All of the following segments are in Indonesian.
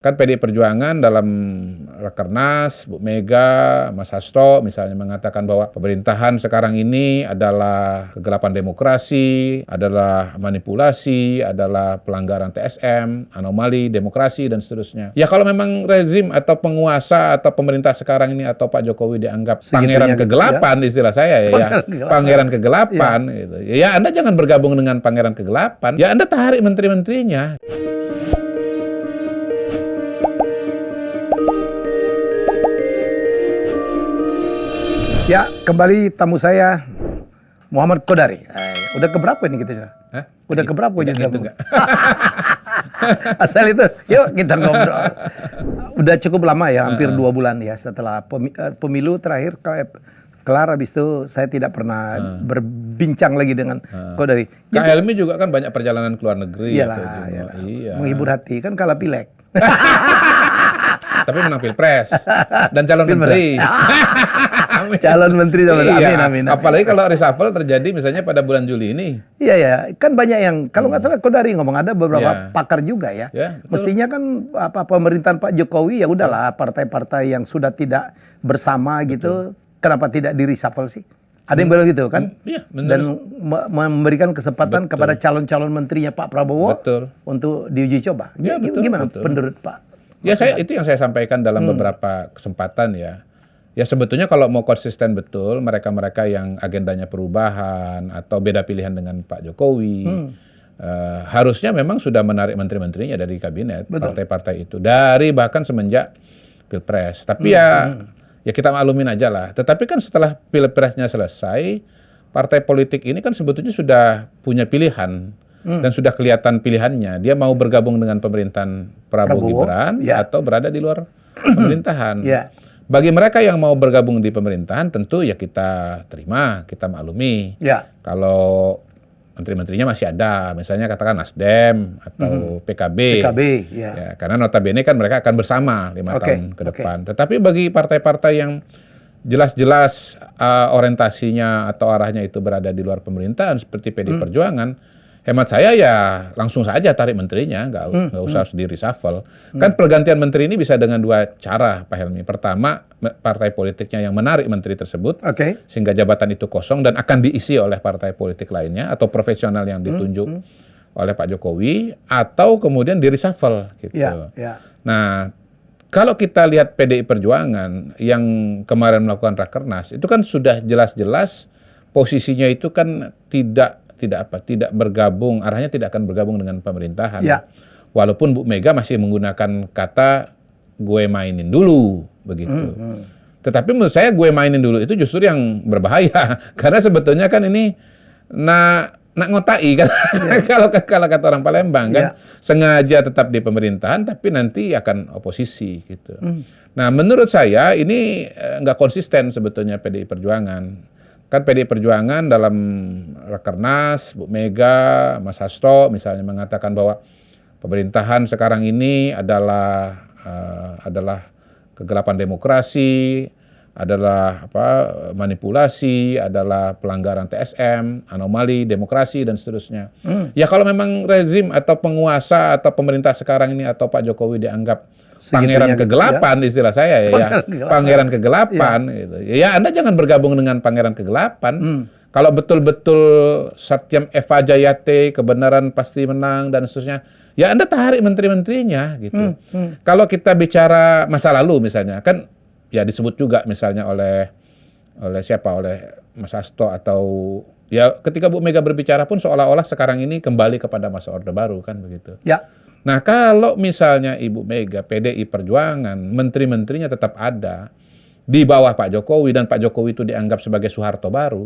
Kan PDI Perjuangan dalam Rakernas, Bu Mega, Mas Hasto misalnya mengatakan bahwa pemerintahan sekarang ini adalah kegelapan demokrasi, adalah manipulasi, adalah pelanggaran TSM, anomali demokrasi, dan seterusnya. Ya kalau memang rezim atau penguasa atau pemerintah sekarang ini atau Pak Jokowi dianggap pangeran kegelapan, istilah saya ya, pangeran kegelapan, gitu. Ya Anda jangan bergabung dengan pangeran kegelapan, ya Anda tarik menteri-menterinya. Ya, kembali tamu saya Muhammad Kodari. Udah keberapa ini kita? Hah? Udah keberapa ini? Gitu enggak? Asal itu, yuk kita ngobrol. Udah cukup lama ya, hampir 2 bulan ya setelah pemilu terakhir kelar. Habis itu saya tidak pernah berbincang lagi dengan Kodari. Kak Helmi juga kan banyak perjalanan ke luar negeri. Iyalah. Iya. Menghibur hati, kan kalah pileg. Tapi menang pilpres dan calon menteri. Calon menteri sama amin. Apalagi kalau reshuffle terjadi misalnya pada bulan Juli ini. Iya ya, kan banyak yang kalau nggak salah Kodari ngomong ada beberapa pakar juga ya. Mestinya kan pemerintahan Pak Jokowi ya udahlah partai-partai yang sudah tidak bersama gitu, kenapa tidak di reshuffle sih? Ada yang bilang gitu kan? Iya, dan memberikan kesempatan kepada calon-calon menterinya Pak Prabowo untuk diuji coba. Ya, Gimana menurut Pak? Ya itu yang saya sampaikan dalam beberapa kesempatan ya. Ya sebetulnya kalau mau konsisten betul mereka-mereka yang agendanya perubahan atau beda pilihan dengan Pak Jokowi, harusnya memang sudah menarik menteri-menterinya dari kabinet partai-partai itu dari bahkan semenjak pilpres. Tapi ya kita maklumin aja lah. Tetapi kan setelah pilpresnya selesai, partai politik ini kan sebetulnya sudah punya pilihan. Dan sudah kelihatan pilihannya. Dia mau bergabung dengan pemerintahan Prabowo Gibran atau berada di luar pemerintahan. Bagi mereka yang mau bergabung di pemerintahan tentu ya kita terima, kita maklumi. Kalau menteri-menterinya masih ada, misalnya katakan Nasdem atau PKB. Ya, karena notabene kan mereka akan bersama 5 tahun ke depan. Tetapi bagi partai-partai yang jelas-jelas orientasinya atau arahnya itu berada di luar pemerintahan seperti PDI Perjuangan, hemat saya ya langsung saja tarik menterinya, nggak usah di reshuffle. Kan pergantian menteri ini bisa dengan 2 cara, Pak Helmi. Pertama, partai politiknya yang menarik menteri tersebut, sehingga jabatan itu kosong dan akan diisi oleh partai politik lainnya atau profesional yang ditunjuk oleh Pak Jokowi, atau kemudian di reshuffle gitu. Nah, kalau kita lihat PDI Perjuangan yang kemarin melakukan Rakernas, itu kan sudah jelas-jelas posisinya itu kan tidak bergabung, arahnya tidak akan bergabung dengan pemerintahan. Walaupun Bu Mega masih menggunakan kata gue mainin dulu begitu. Tetapi menurut saya gue mainin dulu itu justru yang berbahaya karena sebetulnya kan ini nak ngotai kan kalau kata orang Palembang kan sengaja tetap di pemerintahan tapi nanti akan oposisi gitu. Nah menurut saya ini nggak konsisten sebetulnya PDI Perjuangan. Kan PDI Perjuangan dalam Rakernas, Bu Mega, Mas Hasto misalnya mengatakan bahwa pemerintahan sekarang ini adalah kegelapan demokrasi, adalah manipulasi, adalah pelanggaran TSM, anomali demokrasi, dan seterusnya. Ya kalau memang rezim atau penguasa atau pemerintah sekarang ini atau Pak Jokowi dianggap pangeran kegelapan, istilah saya ya, pangeran kegelapan, gitu. Ya Anda jangan bergabung dengan pangeran kegelapan. Kalau betul-betul Satyam Eva Jayate, kebenaran pasti menang dan seterusnya, ya Anda tarik menteri-menterinya gitu. Kalau kita bicara masa lalu misalnya, kan ya disebut juga misalnya oleh Mas Hasto atau ya ketika Bu Mega berbicara pun seolah-olah sekarang ini kembali kepada masa Orde Baru kan begitu. Nah kalau misalnya Ibu Mega, PDI Perjuangan, menteri-menterinya tetap ada di bawah Pak Jokowi dan Pak Jokowi itu dianggap sebagai Soeharto baru,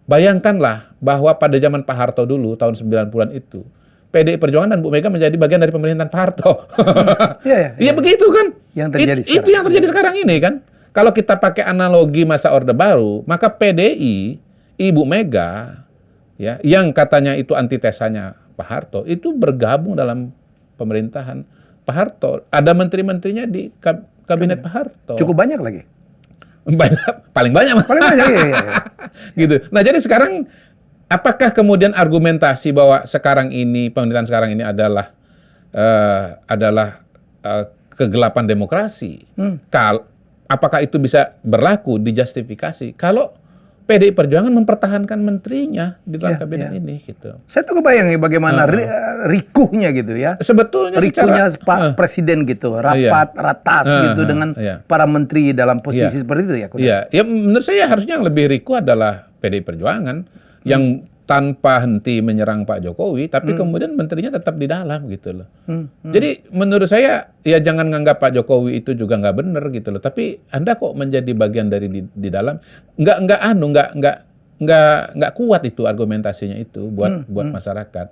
bayangkanlah bahwa pada zaman Pak Harto dulu tahun 90-an itu, PDI Perjuangan dan Bu Mega menjadi bagian dari pemerintahan Pak Harto. Iya begitu kan? Itu yang terjadi sekarang ini kan? Kalau kita pakai analogi masa Orde Baru, maka PDI, Ibu Mega, ya, yang katanya itu antitesanya Pak Harto, itu bergabung dalam pemerintahan Pak Harto. Ada menteri-menterinya di kabinet Pak Harto. Cukup banyak lagi. Paling banyak. Gitu. Nah jadi sekarang apakah kemudian argumentasi bahwa sekarang ini pemerintahan sekarang ini adalah kegelapan demokrasi. Apakah itu bisa berlaku, dijustifikasi kalau PDI Perjuangan mempertahankan menterinya di dalam kabinet ini gitu. Saya tuh kebayang bagaimana rikuhnya gitu ya. Sebetulnya rikuhnya Pak Presiden gitu, ratas gitu dengan para menteri dalam posisi seperti itu ya. Iya, ya menurut saya harusnya yang lebih riku adalah PDI Perjuangan yang tanpa henti menyerang Pak Jokowi, tapi kemudian menterinya tetap di dalam gitu loh. Jadi menurut saya ya jangan nganggap Pak Jokowi itu juga nggak benar gitu loh. Tapi Anda kok menjadi bagian dari di dalam, nggak kuat itu argumentasinya itu buat masyarakat.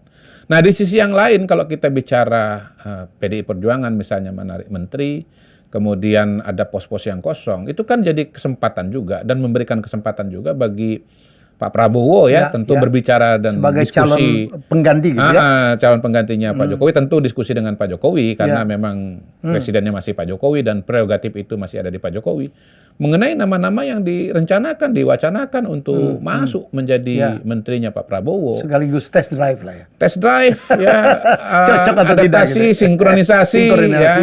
Nah di sisi yang lain kalau kita bicara PDI Perjuangan misalnya menarik menteri, kemudian ada pos-pos yang kosong, itu kan jadi kesempatan juga dan memberikan kesempatan juga bagi Pak Prabowo tentu berbicara dan sebagai diskusi calon pengganti gitu calon penggantinya Pak Jokowi tentu diskusi dengan Pak Jokowi karena memang presidennya masih Pak Jokowi dan prerogatif itu masih ada di Pak Jokowi mengenai nama-nama yang direncanakan, diwacanakan untuk masuk menjadi menterinya Pak Prabowo. Sekaligus test drive lah ya. Test drive ya, cocok atau adaptasi, tidak, gitu. sinkronisasi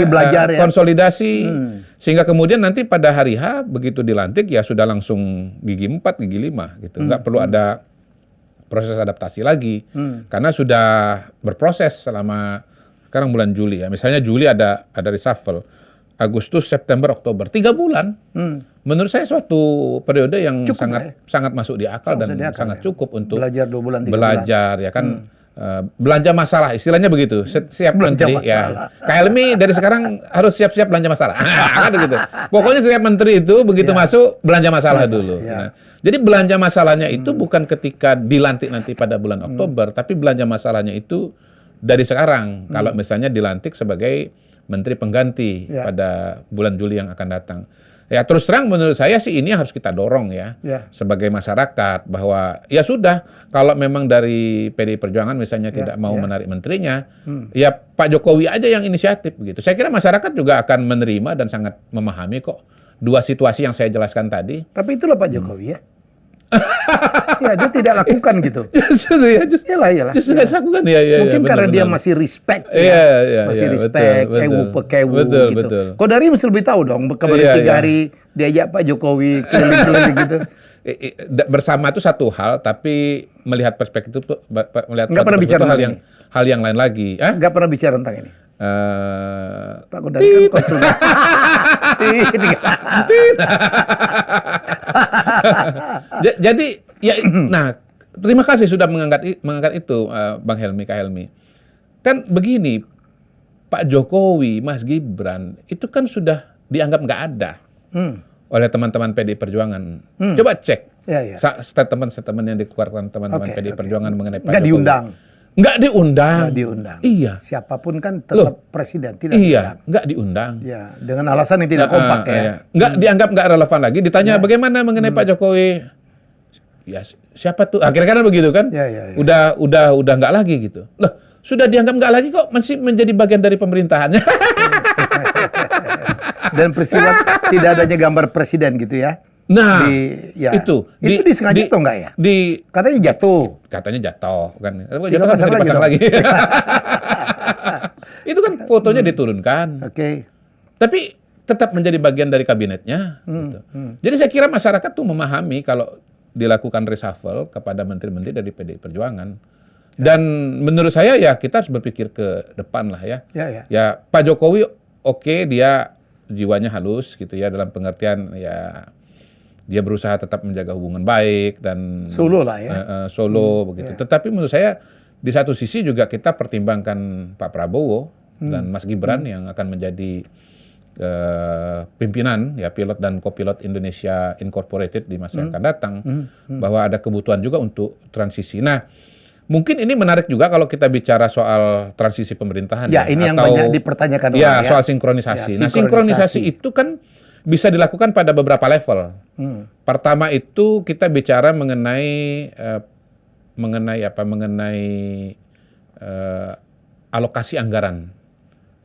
belajar konsolidasi. Sehingga kemudian nanti pada hari H begitu dilantik ya sudah langsung gigi 4, gigi 5 gitu. Nggak perlu ada proses adaptasi lagi. Karena sudah berproses selama sekarang bulan Juli ya. Misalnya Juli ada reshuffle. Agustus, September, Oktober, 3 bulan. Menurut saya suatu periode yang cukup, sangat masuk di akal dan sangat cukup untuk belajar 2 bulan, 3 belajar bulan. Ya kan. Belanja masalah, istilahnya begitu. Siap menteri ya. Kak Helmi dari sekarang harus siap-siap belanja masalah. Kan gitu. Pokoknya setiap menteri itu begitu masuk belanja masalah dulu. Nah, jadi belanja masalahnya itu bukan ketika dilantik nanti pada bulan Oktober, tapi belanja masalahnya itu dari sekarang. Kalau misalnya dilantik sebagai menteri pengganti pada bulan Juli yang akan datang. Ya terus terang menurut saya sih ini harus kita dorong ya sebagai masyarakat bahwa ya sudah kalau memang dari PDI Perjuangan misalnya tidak mau menarik menterinya, ya Pak Jokowi aja yang inisiatif begitu. Saya kira masyarakat juga akan menerima dan sangat memahami kok dua situasi yang saya jelaskan tadi. Tapi itulah Pak Jokowi ya. Ya dia tidak lakukan gitu. Justru nggak lakukan ya. Mungkin karena dia masih respect masih respect, pekewu gitu. Kodari mesti lebih tahu dong. Kemarin 3 hari diajak Pak Jokowi keliling-keliling gitu. Bersama itu satu hal, tapi melihat perspektif itu nggak pernah bicara hal yang lain lagi. Nggak pernah bicara tentang ini. Pak Kodari kan konsultan. Jadi ya, nah terima kasih sudah mengangkat itu Bang Helmi, Kak Helmi. Kan begini, Pak Jokowi, Mas Gibran itu kan sudah dianggap nggak ada oleh teman-teman PDI Perjuangan. Coba cek statement-statement yang dikeluarkan teman-teman PDI Perjuangan mengenai Pak Jokowi. Nggak diundang. Iya. Siapapun kan tetap presiden, tidak diundang. Nggak diundang. Ya, dengan alasan yang tidak kompak ya. Nggak dianggap nggak relevan lagi. Ditanya bagaimana mengenai Pak Jokowi. Ya siapa tuh? Akhirnya begitu kan? Udah nggak lagi gitu. Loh, sudah dianggap nggak lagi kok masih menjadi bagian dari pemerintahannya. Dan peristiwa tidak adanya gambar presiden gitu ya. Nah, itu disengaja atau enggak ya? Katanya jatuh. Katanya jatuh kan. Jatuh kan bisa dipasang lagi. Itu kan fotonya diturunkan. Oke. Tapi tetap menjadi bagian dari kabinetnya. Gitu. Jadi saya kira masyarakat tuh memahami kalau dilakukan reshuffle kepada menteri-menteri dari PDI Perjuangan. Dan menurut saya ya kita harus berpikir ke depan lah ya. Ya Pak Jokowi oke, dia jiwanya halus gitu ya dalam pengertian ya. Dia berusaha tetap menjaga hubungan baik dan Solo lah ya. Solo begitu. Tetapi menurut saya di satu sisi juga kita pertimbangkan Pak Prabowo dan Mas Gibran yang akan menjadi pimpinan ya pilot dan kopilot Indonesia Incorporated di masa yang akan datang bahwa ada kebutuhan juga untuk transisi. Nah, mungkin ini menarik juga kalau kita bicara soal transisi pemerintahan ya. Ini yang banyak dipertanyakan orang ya. Soal sinkronisasi. Nah, sinkronisasi itu kan bisa dilakukan pada beberapa level. Pertama itu kita bicara mengenai alokasi anggaran,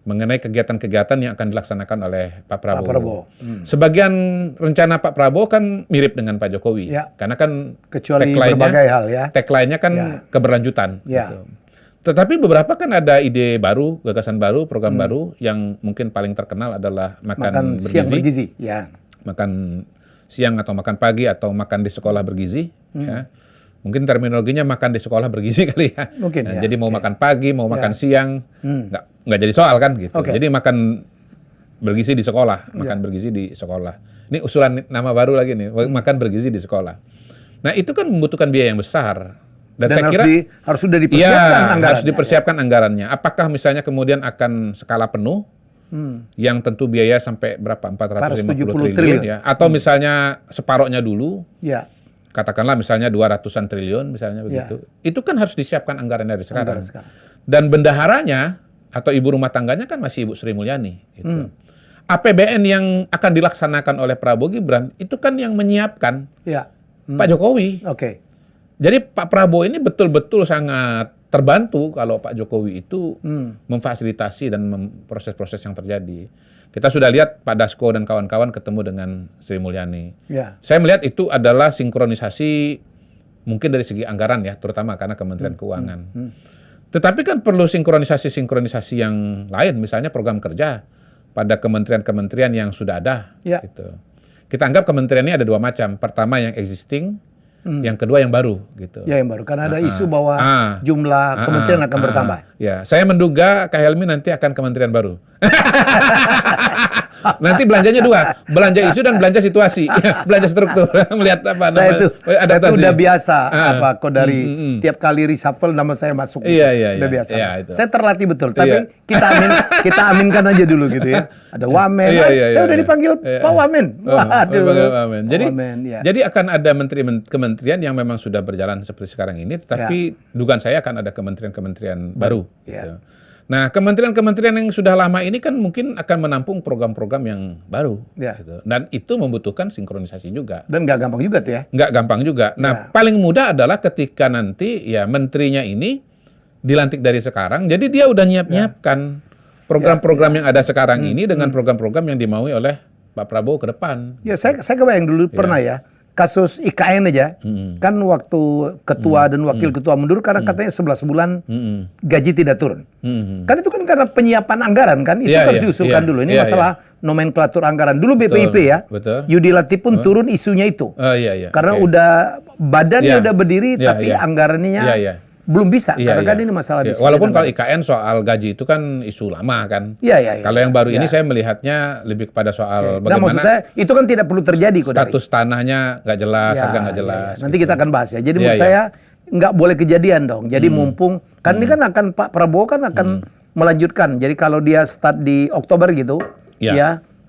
mengenai kegiatan-kegiatan yang akan dilaksanakan oleh Pak Prabowo. Sebagian rencana Pak Prabowo kan mirip dengan Pak Jokowi, karena kan kecuali berbagai hal ya. Tagline-nya kan keberlanjutan. Gitu. Tetapi beberapa kan ada ide baru, gagasan baru, program baru yang mungkin paling terkenal adalah makan siang bergizi. Ya. Makan siang atau makan pagi atau makan di sekolah bergizi. Ya. Mungkin terminologinya makan di sekolah bergizi kali ya. Mungkin, nah, ya. jadi mau makan pagi, mau makan siang, nggak jadi soal kan gitu. Jadi makan bergizi di sekolah, makan bergizi di sekolah. Ini usulan nama baru lagi nih, makan bergizi di sekolah. Nah itu kan membutuhkan biaya yang besar. Dan saya kira harus sudah dipersiapkan anggarannya. Harus dipersiapkan anggarannya. Apakah misalnya kemudian akan skala penuh, yang tentu biaya sampai berapa? 450 triliun ya? Atau misalnya separohnya dulu, katakanlah misalnya 200-an triliun misalnya begitu. Itu kan harus disiapkan anggarannya dari sekarang. Dan bendaharanya atau ibu rumah tangganya kan masih Ibu Sri Mulyani. Gitu. APBN yang akan dilaksanakan oleh Prabowo Gibran itu kan yang menyiapkan Pak Jokowi. Jadi Pak Prabowo ini betul-betul sangat terbantu kalau Pak Jokowi itu memfasilitasi dan proses-proses yang terjadi. Kita sudah lihat Pak Dasko dan kawan-kawan ketemu dengan Sri Mulyani. Saya melihat itu adalah sinkronisasi mungkin dari segi anggaran ya, terutama karena Kementerian Keuangan. Tetapi kan perlu sinkronisasi yang lain, misalnya program kerja pada kementerian-kementerian yang sudah ada. Gitu. Kita anggap kementerian ini ada dua macam. Pertama yang existing, yang kedua yang baru gitu. Ya yang baru karena ada isu bahwa jumlah kementerian akan bertambah. Ya, saya menduga Kak Helmi nanti akan kementerian baru. Nanti belanjanya dua, belanja isu dan belanja situasi, belanja struktur, melihat apa saya itu udah biasa kok dari tiap kali reshuffle nama saya masuk. Udah biasa. Itu. Saya terlatih betul, tapi kita aminkan aja dulu gitu ya. Ada Wamen, saya udah dipanggil Pak Wamen. Waduh. Jadi akan ada kementerian yang memang sudah berjalan seperti sekarang ini, tetapi dugaan saya akan ada kementerian-kementerian baru. Gitu. Nah, kementerian-kementerian yang sudah lama ini kan mungkin akan menampung program-program yang baru. Gitu. Dan itu membutuhkan sinkronisasi juga. Dan nggak gampang juga tuh ya? Nggak gampang juga. Nah, paling mudah adalah ketika nanti ya menterinya ini dilantik dari sekarang, jadi dia udah nyiapkan program-program yang ada sekarang ini dengan program-program yang dimaui oleh Pak Prabowo ke depan. Ya, saya kebayang dulu pernah ya. Kasus IKN aja, kan waktu ketua dan wakil ketua mundur karena katanya 11 bulan gaji tidak turun. Kan itu kan karena penyiapan anggaran kan, itu harus diusulkan dulu. Ini masalah nomenklatur anggaran. Dulu BPIP Yudi Latif pun turun isunya itu. Karena udah badannya udah berdiri, tapi anggarannya belum bisa, karena kan ini masalah walaupun kalau IKN soal gaji itu kan isu lama kan. Kalau yang baru ini saya melihatnya lebih kepada soal bagaimana. Maksud saya itu kan tidak perlu terjadi kok. Status tanahnya nggak jelas, harga nggak jelas. Nanti kita akan bahas ya. Jadi menurut saya nggak boleh kejadian dong. Jadi mumpung kan ini kan akan Pak Prabowo kan akan melanjutkan. Jadi kalau dia start di Oktober gitu,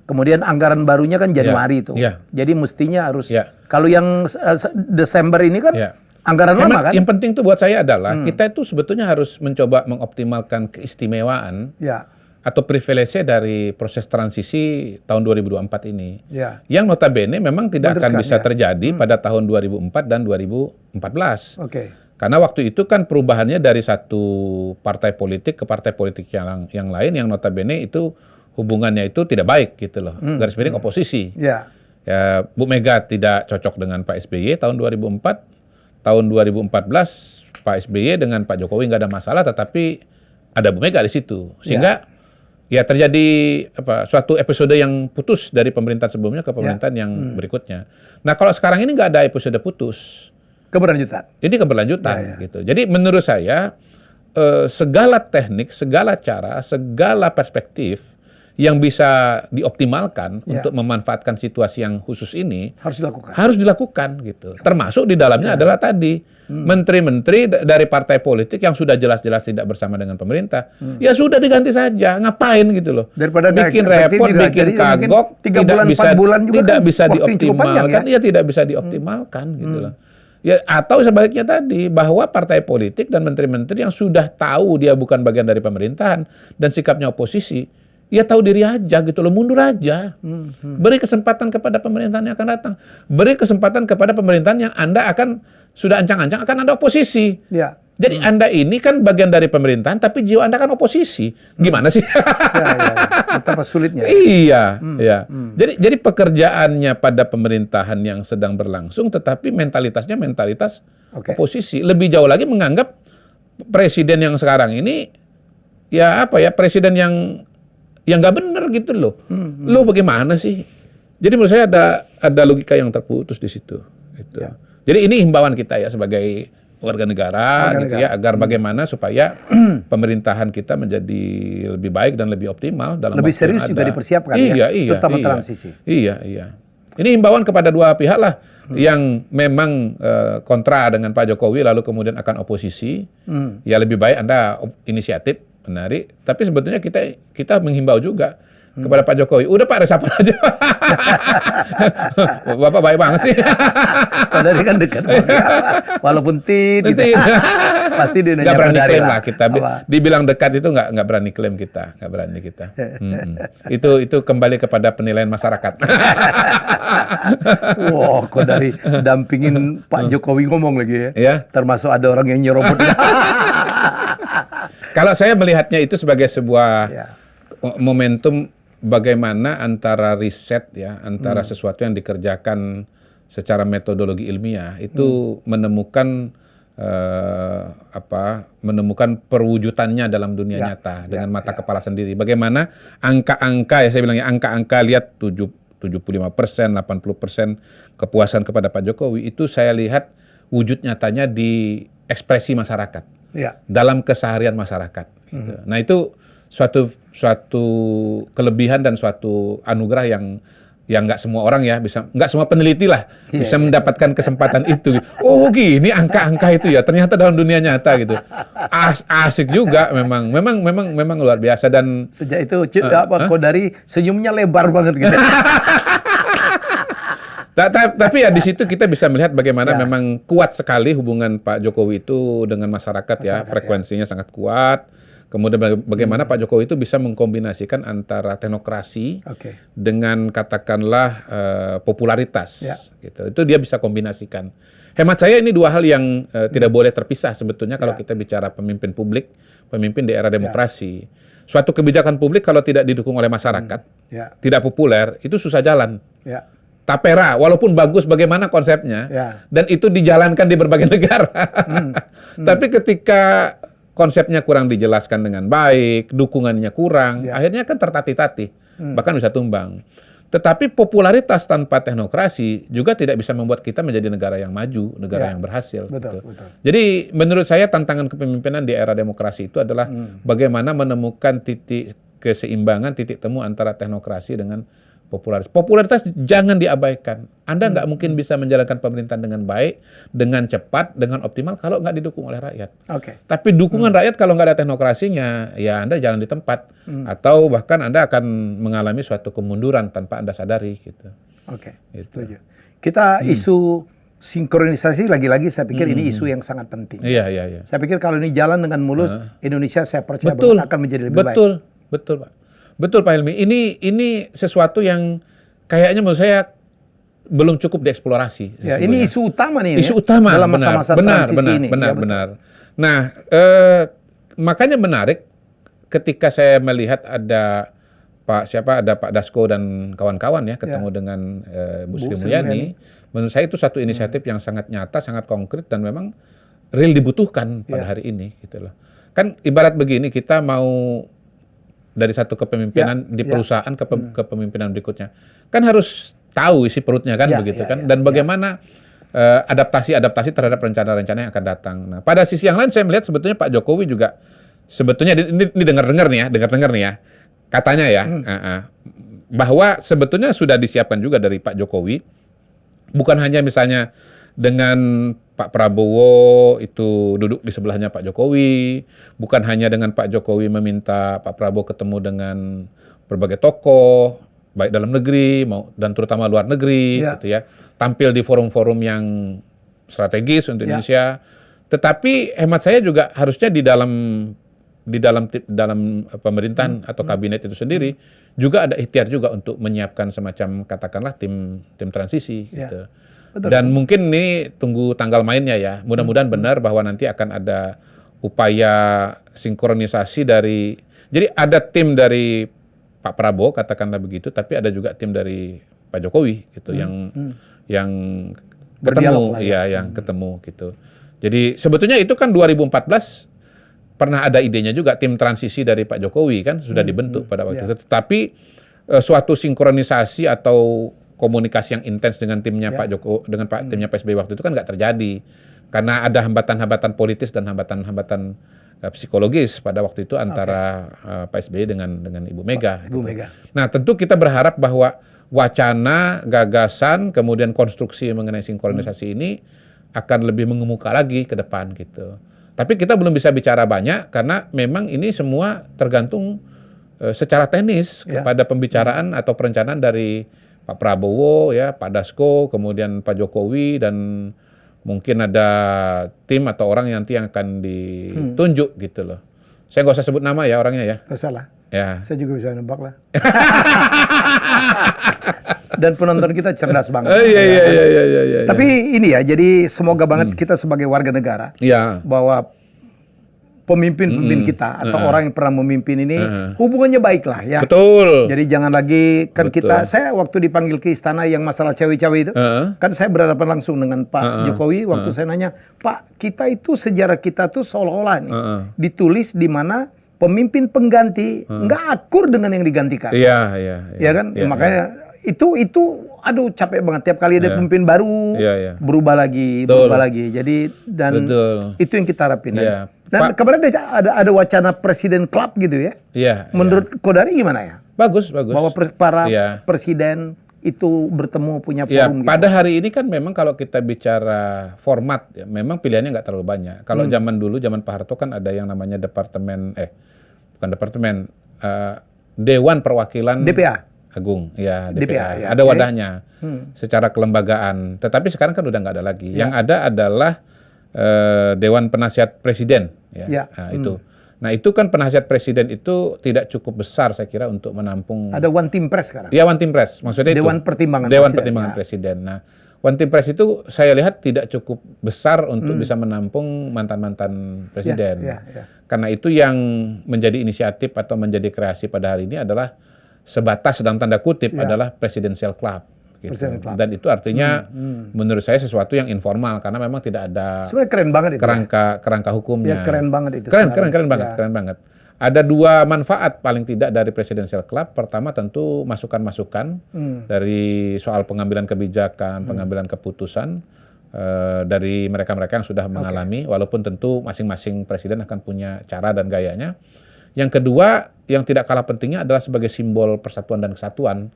kemudian anggaran barunya kan Januari itu. Jadi mestinya harus kalau yang Desember ini kan anggaran lama kan? Yang penting tuh buat saya adalah kita itu sebetulnya harus mencoba mengoptimalkan keistimewaan atau privilege dari proses transisi tahun 2024 ini. Yang notabene memang tidak akan bisa terjadi pada tahun 2004 dan 2014. Karena waktu itu kan perubahannya dari satu partai politik ke partai politik yang lain yang notabene itu hubungannya itu tidak baik gitu loh. Garis miring oposisi. Ya, Bu Mega tidak cocok dengan Pak SBY tahun 2004. Tahun 2014 Pak SBY dengan Pak Jokowi nggak ada masalah, tetapi ada Bu Mega di situ, sehingga ya terjadi suatu episode yang putus dari pemerintahan sebelumnya ke pemerintahan yang berikutnya. Nah kalau sekarang ini nggak ada episode putus, keberlanjutan. Jadi keberlanjutan gitu. Jadi menurut saya segala teknik, segala cara, segala perspektif yang bisa dioptimalkan untuk memanfaatkan situasi yang khusus ini harus dilakukan gitu. Termasuk di dalamnya adalah tadi menteri-menteri dari partai politik yang sudah jelas-jelas tidak bersama dengan pemerintah, ya sudah diganti saja. Ngapain gitu loh? Daripada bikin repot, bikin kagok, tidak bisa dioptimalkan, ya tidak bisa dioptimalkan gitu loh. Ya, atau sebaliknya tadi bahwa partai politik dan menteri-menteri yang sudah tahu dia bukan bagian dari pemerintahan dan sikapnya oposisi, ya tahu diri aja gitu loh, mundur aja. Beri kesempatan kepada pemerintahan yang akan datang. Beri kesempatan kepada pemerintahan yang Anda akan sudah ancang-ancang akan ada oposisi. Jadi Anda ini kan bagian dari pemerintahan, tapi jiwa Anda kan oposisi. Gimana sih? Betapa sulitnya. Iya. Jadi pekerjaannya pada pemerintahan yang sedang berlangsung, tetapi mentalitasnya mentalitas oposisi. Lebih jauh lagi menganggap presiden yang sekarang ini ya apa ya, presiden yang nggak bener gitu loh. Lo bagaimana sih? Jadi menurut saya ada logika yang terputus di situ. Gitu. Ya. Jadi ini himbauan kita ya sebagai warga negara gitu ya, agar bagaimana supaya pemerintahan kita menjadi lebih baik dan lebih optimal dalam lebih serius juga dipersiapkan ya, terutama transisi. Iya. Ini himbauan kepada dua pihak lah yang memang kontra dengan Pak Jokowi lalu kemudian akan oposisi. Ya lebih baik Anda inisiatif menarik, tapi sebetulnya kita menghimbau juga kepada Pak Jokowi, udah Pak resapel aja. Bapak baik banget sih. Kodari kan dekat, walaupun pasti dia nggak berani klaim lah kita. Dibilang dekat itu nggak berani klaim kita, nggak berani kita. Itu kembali kepada penilaian masyarakat. Wow, Kodari dampingin Pak Jokowi ngomong lagi ya. Termasuk ada orang yang nyerobot. Kalau saya melihatnya itu sebagai sebuah momentum bagaimana antara riset ya, antara sesuatu yang dikerjakan secara metodologi ilmiah itu menemukan perwujudannya dalam dunia nyata dengan mata kepala sendiri. Bagaimana angka-angka ya, saya bilangnya angka-angka, lihat 75%, 80% kepuasan kepada Pak Jokowi itu saya lihat wujud nyatanya di ekspresi masyarakat. Dalam keseharian masyarakat. Gitu. Nah itu suatu kelebihan dan suatu anugerah yang nggak semua orang ya bisa, nggak semua peneliti lah bisa mendapatkan kesempatan itu. Oh gini angka-angka itu ya ternyata dalam dunia nyata gitu. Asik juga memang luar biasa. Dan sejak itu Kodari senyumnya lebar banget gitu. Tapi ya di situ kita bisa melihat bagaimana memang kuat sekali hubungan Pak Jokowi itu dengan masyarakat ya, frekuensinya sangat kuat. Kemudian bagaimana Pak Jokowi itu bisa mengkombinasikan antara teknokrasi dengan katakanlah popularitas. Gitu. Itu dia bisa kombinasikan. Hemat saya ini dua hal yang tidak boleh terpisah sebetulnya kalau kita bicara pemimpin publik, pemimpin di era demokrasi. Suatu kebijakan publik kalau tidak didukung oleh masyarakat, tidak populer, itu susah jalan. Tapera, walaupun bagus bagaimana konsepnya, dan itu dijalankan di berbagai negara. Tapi ketika konsepnya kurang dijelaskan dengan baik, dukungannya kurang, akhirnya kan tertatih-tatih, bahkan bisa tumbang. Tetapi popularitas tanpa teknokrasi juga tidak bisa membuat kita menjadi negara yang maju, negara yang berhasil. Betul. Jadi menurut saya tantangan kepemimpinan di era demokrasi itu adalah bagaimana menemukan titik keseimbangan, titik temu antara teknokrasi dengan popularitas. Popularitas jangan diabaikan. Anda nggak mungkin bisa menjalankan pemerintahan dengan baik, dengan cepat, dengan optimal kalau nggak didukung oleh rakyat. Tapi dukungan rakyat kalau nggak ada teknokrasinya, ya Anda jalan di tempat. Atau bahkan Anda akan mengalami suatu kemunduran tanpa Anda sadari. Gitu. Setuju. Kita isu sinkronisasi lagi-lagi saya pikir ini isu yang sangat penting. Iya. Saya pikir kalau ini jalan dengan mulus, Indonesia saya percaya akan menjadi lebih baik. Betul, Pak. Betul Pak Helmi, ini sesuatu yang kayaknya menurut saya belum cukup dieksplorasi. Ini isu utama nih. Isu utama dalam masa-masa transisi ini. Benar. Nah, makanya menarik ketika saya melihat ada Pak Dasko dan kawan-kawan ya ketemu dengan Bu Sri Mulyani. Menurut saya itu satu inisiatif yang sangat nyata, sangat konkret dan memang real dibutuhkan pada hari ini gitu loh. Kan ibarat begini, kita mau dari satu kepemimpinan di perusahaan ke kepemimpinan berikutnya. Kan harus tahu isi perutnya kan begitu kan. Dan bagaimana adaptasi terhadap rencana-rencana yang akan datang. Nah, pada sisi yang lain saya melihat sebetulnya Pak Jokowi juga sebetulnya ini dengar-dengar nih ya. Katanya ya, bahwa sebetulnya sudah disiapkan juga dari Pak Jokowi. Bukan hanya misalnya dengan Pak Prabowo itu duduk di sebelahnya Pak Jokowi, bukan hanya dengan Pak Jokowi meminta Pak Prabowo ketemu dengan berbagai tokoh, baik dalam negeri dan terutama luar negeri, gitu ya, tampil di forum-forum yang strategis untuk Indonesia. Tetapi hemat saya juga harusnya di dalam pemerintahan atau kabinet itu sendiri juga ada ikhtiar juga untuk menyiapkan semacam katakanlah tim transisi, gitu. Dan mungkin ini tunggu tanggal mainnya ya. Mudah-mudahan benar bahwa nanti akan ada upaya sinkronisasi jadi ada tim dari Pak Prabowo katakanlah begitu, tapi ada juga tim dari Pak Jokowi gitu yang ketemu, yang ketemu gitu. Jadi sebetulnya itu kan 2014 pernah ada idenya juga tim transisi dari Pak Jokowi kan sudah dibentuk pada waktu itu. Tetapi suatu sinkronisasi atau komunikasi yang intens dengan timnya Pak Jokowi dengan timnya Pak SBY waktu itu kan nggak terjadi karena ada hambatan-hambatan politis dan hambatan-hambatan psikologis pada waktu itu antara Pak SBY dengan Ibu Mega. Nah, tentu kita berharap bahwa wacana, gagasan, kemudian konstruksi mengenai sinkronisasi ini akan lebih mengemuka lagi ke depan gitu. Tapi kita belum bisa bicara banyak karena memang ini semua tergantung secara teknis kepada pembicaraan atau perencanaan dari Pak Prabowo, ya, Pak Dasko, kemudian Pak Jokowi dan mungkin ada tim atau orang yang nanti yang akan ditunjuk gitu loh. Saya nggak usah sebut nama ya orangnya ya. Nggak salah. Ya. Saya juga bisa nebak lah. Dan penonton kita cerdas banget. Iya. Tapi ini ya, jadi semoga banget kita sebagai warga negara bahwa pemimpin-pemimpin kita atau orang yang pernah memimpin ini hubungannya baik lah ya. Betul. Jadi jangan lagi kan saya waktu dipanggil ke istana yang masalah cawe-cawe itu, kan saya berhadapan langsung dengan Pak Jokowi waktu saya nanya, Pak, kita itu sejarah kita tuh seolah-olah nih ditulis di mana pemimpin pengganti nggak akur dengan yang digantikan. Iya kan? Makanya itu aduh capek banget tiap kali ada pemimpin baru berubah lagi. Jadi dan itu yang kita harapin. Dan kemarin ada wacana presiden club gitu ya. Menurut Kodari gimana ya? Bagus. Bahwa para presiden itu bertemu punya forum gitu. Pada hari ini kan memang kalau kita bicara format ya, memang pilihannya nggak terlalu banyak. Kalau zaman dulu, zaman Pak Harto kan ada yang namanya Dewan Perwakilan DPA. Agung, ya DPA. Ada wadahnya secara kelembagaan. Tetapi sekarang kan udah nggak ada lagi. Yang ada adalah Dewan Penasihat Presiden, itu. Nah itu kan penasihat presiden itu tidak cukup besar saya kira untuk menampung. Ada One Team Press sekarang. Ya One Team Press, maksudnya Dewan itu. Pertimbangan Dewan Pertimbangan Presiden. Nah One Team Press itu saya lihat tidak cukup besar untuk bisa menampung mantan-mantan presiden. Karena itu yang menjadi inisiatif atau menjadi kreasi pada hari ini adalah sebatas dalam tanda kutip adalah Presidential Club. Gitu. Dan itu artinya menurut saya sesuatu yang informal karena memang tidak ada sebenarnya keren banget itu kerangka hukumnya. Keren banget itu. Keren banget. Ada dua manfaat paling tidak dari Presidential Club. Pertama tentu masukan-masukan dari soal pengambilan kebijakan, pengambilan keputusan dari mereka-mereka yang sudah mengalami, walaupun tentu masing-masing presiden akan punya cara dan gayanya. Yang kedua, yang tidak kalah pentingnya adalah sebagai simbol persatuan dan kesatuan.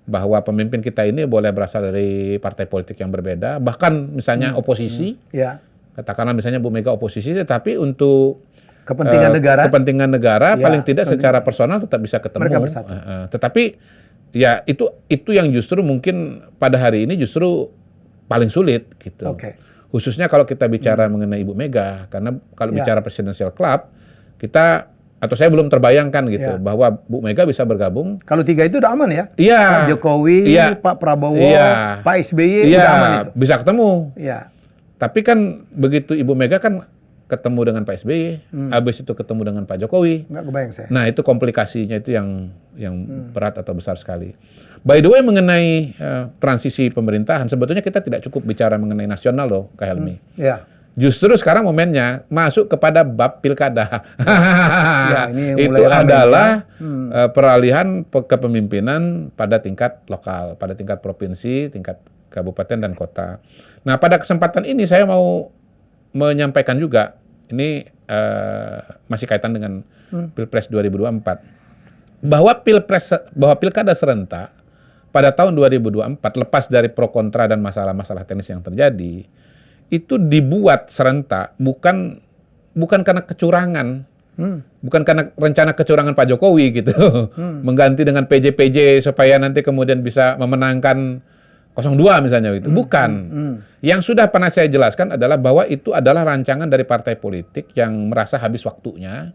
Bahwa pemimpin kita ini boleh berasal dari partai politik yang berbeda, bahkan misalnya oposisi. Katakanlah misalnya Bu Mega oposisi, tetapi untuk kepentingan negara paling tidak secara personal tetap bisa ketemu. Mereka bersatu. Tetapi ya itu yang justru mungkin pada hari ini justru paling sulit gitu. Khususnya kalau kita bicara mengenai Ibu Mega, karena kalau bicara Presidential Club, atau saya belum terbayangkan gitu bahwa Bu Mega bisa bergabung. Kalau tiga itu udah aman ya? Pak Jokowi, Pak Prabowo, Pak SBY udah aman itu. Bisa ketemu. Tapi kan begitu Ibu Mega kan ketemu dengan Pak SBY, habis itu ketemu dengan Pak Jokowi. Nggak kebayang saya. Nah itu komplikasinya itu yang berat atau besar sekali. By the way mengenai transisi pemerintahan, sebetulnya kita tidak cukup bicara mengenai nasional loh, Kak Helmi. Justru sekarang momennya masuk kepada bab pilkada. Itu adalah peralihan kepemimpinan pada tingkat lokal, pada tingkat provinsi, tingkat kabupaten dan kota. Nah pada kesempatan ini saya mau menyampaikan juga, ini masih kaitan dengan Pilpres 2024, bahwa pilkada serentak pada tahun 2024 lepas dari pro kontra dan masalah-masalah teknis yang terjadi, itu dibuat serentak bukan karena kecurangan, bukan karena rencana kecurangan Pak Jokowi gitu, mengganti dengan PJ supaya nanti kemudian bisa memenangkan 02 misalnya gitu. Bukan. Yang sudah pernah saya jelaskan adalah bahwa itu adalah rancangan dari partai politik yang merasa habis waktunya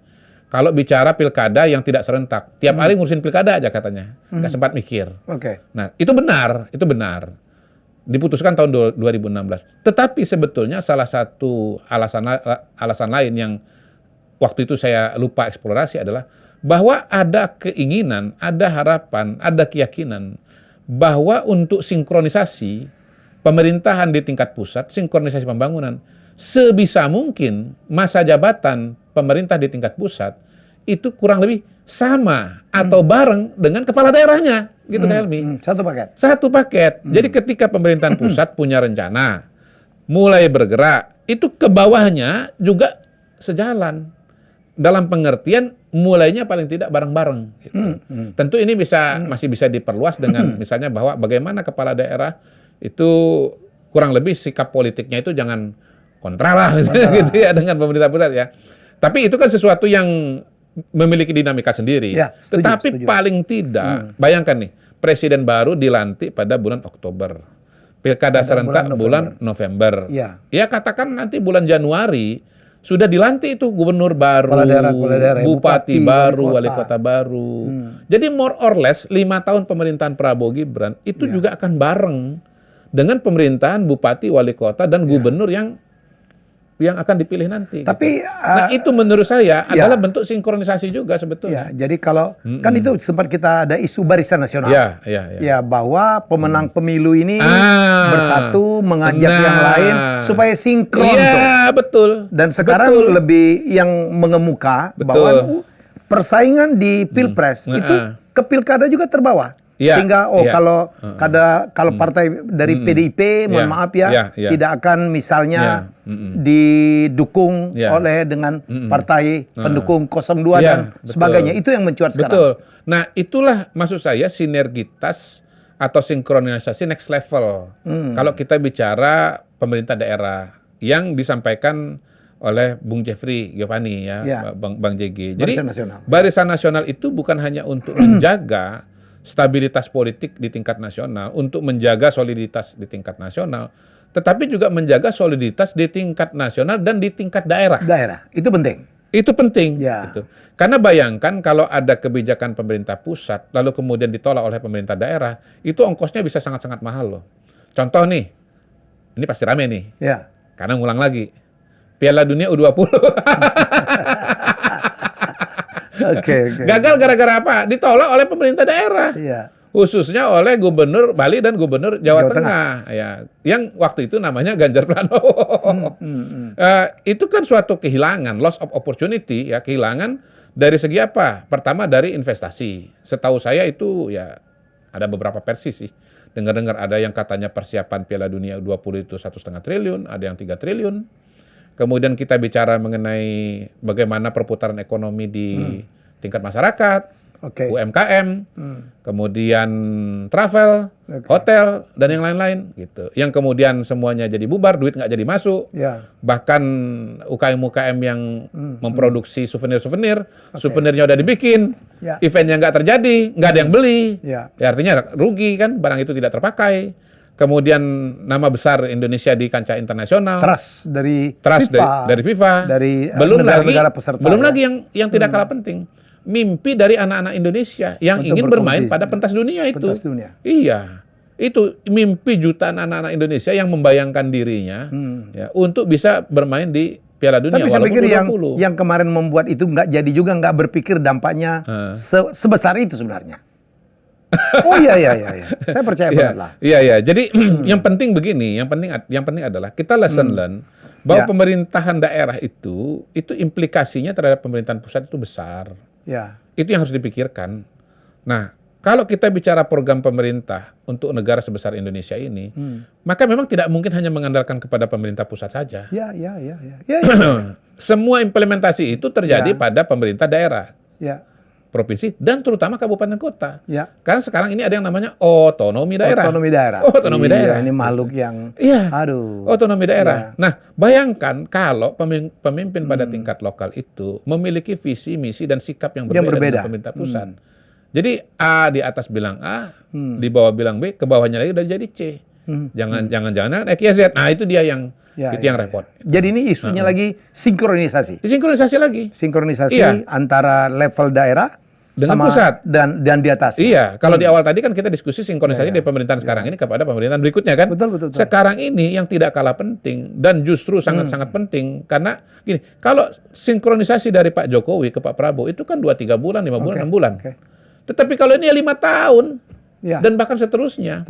kalau bicara pilkada yang tidak serentak. Tiap hari ngurusin pilkada aja katanya, nggak sempat mikir. Nah itu benar. Diputuskan tahun 2016. Tetapi sebetulnya salah satu alasan lain yang waktu itu saya lupa eksplorasi adalah bahwa ada keinginan, ada harapan, ada keyakinan bahwa untuk sinkronisasi pemerintahan di tingkat pusat, sinkronisasi pembangunan, sebisa mungkin masa jabatan pemerintah di tingkat pusat itu kurang lebih sama atau bareng dengan kepala daerahnya, gitu Kak Helmi. Satu paket. Satu paket. Jadi ketika pemerintahan pusat punya rencana, mulai bergerak, itu ke bawahnya juga sejalan. Dalam pengertian mulainya paling tidak bareng-bareng. Gitu. Tentu ini masih bisa diperluas dengan misalnya bahwa bagaimana kepala daerah itu kurang lebih sikap politiknya itu jangan kontra lah misalnya gitu ya dengan pemerintah pusat ya. Tapi itu kan sesuatu yang memiliki dinamika sendiri. Ya, Tetapi paling tidak, bayangkan nih, presiden baru dilantik pada bulan Oktober. Pilkada serentak bulan November. Ya. Ya katakan nanti bulan Januari sudah dilantik itu gubernur baru, kepala daerah, bupati baru, wali kota baru. Jadi more or less 5 tahun pemerintahan Prabowo Gibran itu juga akan bareng dengan pemerintahan bupati, wali kota, dan gubernur yang akan dipilih nanti. Tapi gitu. Nah itu menurut saya adalah bentuk sinkronisasi juga sebetulnya. Ya, jadi kalau kan itu sempat kita ada isu Barisan Nasional. Ya, bahwa pemenang pemilu ini bersatu mengajak yang lain supaya sinkron. Iya, betul. Dan sekarang lebih yang mengemuka bahwa persaingan di Pilpres itu ke pilkada juga terbawa. Sehingga kalau partai dari PDIP mohon maaf tidak akan misalnya didukung oleh dengan partai pendukung 02 dan sebagainya. Itu yang mencuat sekarang. Betul. Nah, itulah maksud saya sinergitas atau sinkronisasi next level. Kalau kita bicara pemerintah daerah yang disampaikan oleh Bung Jeffrey Giovanni Bang JG. Jadi Barisan Nasional itu bukan hanya untuk menjaga stabilitas politik di tingkat nasional, untuk menjaga soliditas di tingkat nasional, tetapi juga menjaga soliditas di tingkat nasional dan di tingkat daerah. Itu penting. Itu penting. Gitu. Karena bayangkan kalau ada kebijakan pemerintah pusat, lalu kemudian ditolak oleh pemerintah daerah, itu ongkosnya bisa sangat-sangat mahal loh. Contoh nih, ini pasti rame nih, karena ngulang lagi, Piala Dunia U20. Gagal gara-gara apa? Ditolak oleh pemerintah daerah. Khususnya oleh gubernur Bali dan gubernur Jawa Tengah. Ya, yang waktu itu namanya Ganjar Pranowo. Itu kan suatu kehilangan, loss of opportunity, ya, kehilangan dari segi apa? Pertama dari investasi. Setahu saya itu ya ada beberapa versi sih. Dengar-dengar ada yang katanya persiapan Piala Dunia U20 itu 1,5 triliun, ada yang 3 triliun. Kemudian kita bicara mengenai bagaimana perputaran ekonomi di tingkat masyarakat, UMKM, kemudian travel, hotel, dan yang lain-lain. Gitu. Yang kemudian semuanya jadi bubar, duit nggak jadi masuk. Bahkan UKM-UKM yang memproduksi souvenir-souvenir, souvenirnya udah dibikin, eventnya nggak terjadi, nggak ada yang beli. Ya, artinya rugi kan, barang itu tidak terpakai. Kemudian nama besar Indonesia di kancah internasional, trust dari FIFA, dari negara-negara peserta. Belum lagi yang tidak kalah penting, mimpi dari anak-anak Indonesia yang ingin bermain pada pentas dunia itu. Iya, itu mimpi jutaan anak-anak Indonesia yang membayangkan dirinya untuk bisa bermain di Piala Dunia. Tapi saya pikir yang kemarin membuat itu nggak jadi juga, nggak berpikir dampaknya sebesar itu sebenarnya. Oh iya. Saya percaya banget lah. Iya. Jadi yang penting begini, yang penting adalah kita lesson learn bahwa pemerintahan daerah itu implikasinya terhadap pemerintahan pusat itu besar. Itu yang harus dipikirkan. Nah, kalau kita bicara program pemerintah untuk negara sebesar Indonesia ini, maka memang tidak mungkin hanya mengandalkan kepada pemerintah pusat saja. Semua implementasi itu terjadi pada pemerintah daerah. Provinsi dan terutama kabupaten kota. Kan sekarang ini ada yang namanya otonomi daerah. Otonomi daerah. Ini makhluk yang otonomi daerah. Nah, bayangkan kalau pemimpin pada tingkat lokal itu memiliki visi, misi dan sikap yang berbeda dengan pemerintah pusat. Jadi A di atas bilang A, di bawah bilang B, ke bawahnya lagi udah jadi C. Jangan X, Y, Z. Nah, itu dia yang yang repot. Jadi ini isunya lagi sinkronisasi. Sinkronisasi antara level daerah dengan pusat dan di atas. Iya, kalau di awal tadi kan kita diskusi sinkronisasi dari pemerintahan sekarang ini kepada pemerintahan berikutnya kan. Betul. Sekarang ini yang tidak kalah penting dan justru sangat-sangat penting karena gini, kalau sinkronisasi dari Pak Jokowi ke Pak Prabowo itu kan 2-3 bulan, 5 bulan, 6 bulan. Tetapi kalau ini 5 tahun. dan bahkan seterusnya.